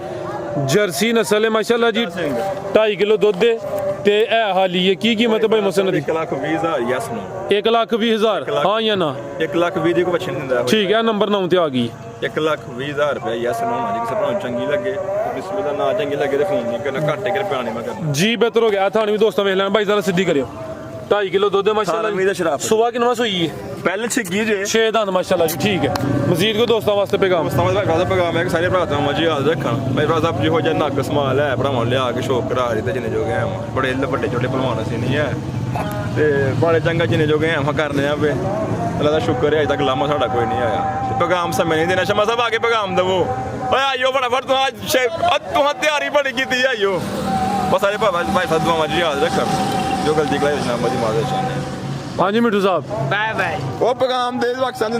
ਜਰਸੀ ਨਸਲ ਹੈ ਮਾਸ਼ਾਅੱਲਾ ਜੀ। 2.5 ਕਿਲੋ ਦੁੱਧ ਹੈ ਤੇ ਇਹ ਹਾਲੀ ਹੈ। ਕੀ ਕੀਮਤ ਹੈ ਭਾਈ ਮੋਹਸਨ ਦੀ? 1,20,000 ਯਸ ਨੂੰ 1,20,000 ਹਾਂ ਜਾਂ ਨਾ? 1,20,000 ਦੀ ਕੋਈ ਵੱਛੀ ਨਹੀਂ ਦਿੰਦਾ। ਠੀਕ ਹੈ ਨੰਬਰ 9 ਤੇ ਆ ਗਈ। 1,20,000 ਰੁਪਏ ਯਸ ਨੂੰ ਹੋਣਾ ਜੀ ਕਿਸੇ ਭਰਾ ਨੂੰ ਚੰਗੀ ਲੱਗੇ ਕਿਸੇ ਦਾ ਨਾ ਚੰਗੀ ਲੱਗੇ ਤੇ ਫੋਨ ਨਹੀਂ ਕਰਨਾ ਘੱਟ ਕੇ ਰੁਪਿਆ ਨਹੀਂ ਮੈਂ ਕਰਨਾ। ਜੀ ਬਿਹਤਰ ਹੋ ਗਿਆ। ਤੁਹਾਨੂੰ ਵੀ ਦੋਸਤਾਂ ਵੇਖ ਲੈਣਾ ਭਾਈ ਜ਼ਰਾ ਸਿੱਧੀ ਕਰਿਓ। 2.5 ਕਿਲੋ ਦੁੱਧ ਹੈ ਮਾਸ਼ਾਅੱਲਾ ਉਮੀਦ ਹੈ ਸ਼ਰਾਬ ਸੁਬਾ ਕਿੰਨਾ ਸੋਈ ਹੈ? ਪਹਿਲੇ ਛਿੱਗੀ ਜੇ 6 ਦੰਦ ਮਾਸ਼ਾਅੱਲਾ ਜੀ। ਠੀਕ ਹੈ ਮਜ਼ੀਦ ਕੋ ਦੋਸਤਾਂ ਵਾਸਤੇ ਪੈਗਾਮ? ਸਮਝ ਭਾਈ ਫਰਾਜ਼ ਪੈਗਾਮ ਹੈ ਕਿ ਸਾਰੇ ਭਰਾ ਤਾਂ ਮਜੀ ਯਾਦ ਰੱਖਾਂ। ਭਾਈ ਫਰਾਜ਼ ਸਾਹਿਬ ਜਿਹੋ ਜਿਹਾ ਨੱਕ ਸਮਾਲ ਹੈ ਭਰਾਵਾਂ ਲਿਆ ਕੇ ਸ਼ੌਕ ਕਰਾ ਰਹੀ ਤੇ ਜਿੰਨੇ ਜੋ ਗਏ ਬੜੇ ਵੱਡੇ ਛੋਟੇ ਭਲਵਾਨ ਅਸੀਂ ਨਹੀਂ ਹੈ ਤੇ ਬੜੇ ਚੰਗਾ ਜਿੰਨੇ ਜੋ ਗਏ ਆਪਾਂ ਕਰਨੇ ਆ ਵੇ ਅੱਲਾ ਦਾ ਸ਼ੁਕਰ ਹੈ ਅਜੇ ਤੱਕ ਲਾਮਾ ਸਾਡਾ ਕੋਈ ਨਹੀਂ ਆਇਆ ਤੇ ਪੈਗਾਮ ਸਮੇਂ ਨਹੀਂ ਦੇਣਾ। ਸ਼ਮਾ ਸਾਹਿਬ ਆ ਕੇ ਪੈਗਾਮ ਦਵੋ ਓਏ ਆਇਓ ਫਟਾਫਟ ਤੂੰ ਤਿਆਰੀ ਬੜੀ ਕੀਤੀ ਆਇਓ ਬਸ ਸਾਰੇ ਭਾਈ ਸਾਹਿਬ ਦੁਆਵਾਂ ਜੀ ਯਾਦ ਰੱਖਣ ਜੋ ਗਲਤੀ ਕਰਾਈ ਉਸ ਨਾਲ ਮਜੀ ਮਾਰ ਦੇ ਚਾਹਨੇ। ਹਾਂਜੀ ਮਿੱਠੂ ਸਾਹਿਬ ਬਾਏ ਬਾਏ। ਉਹ ਪੈਗਾਮ ਦੇ ਵਕਤ ਦਿੰਦਾ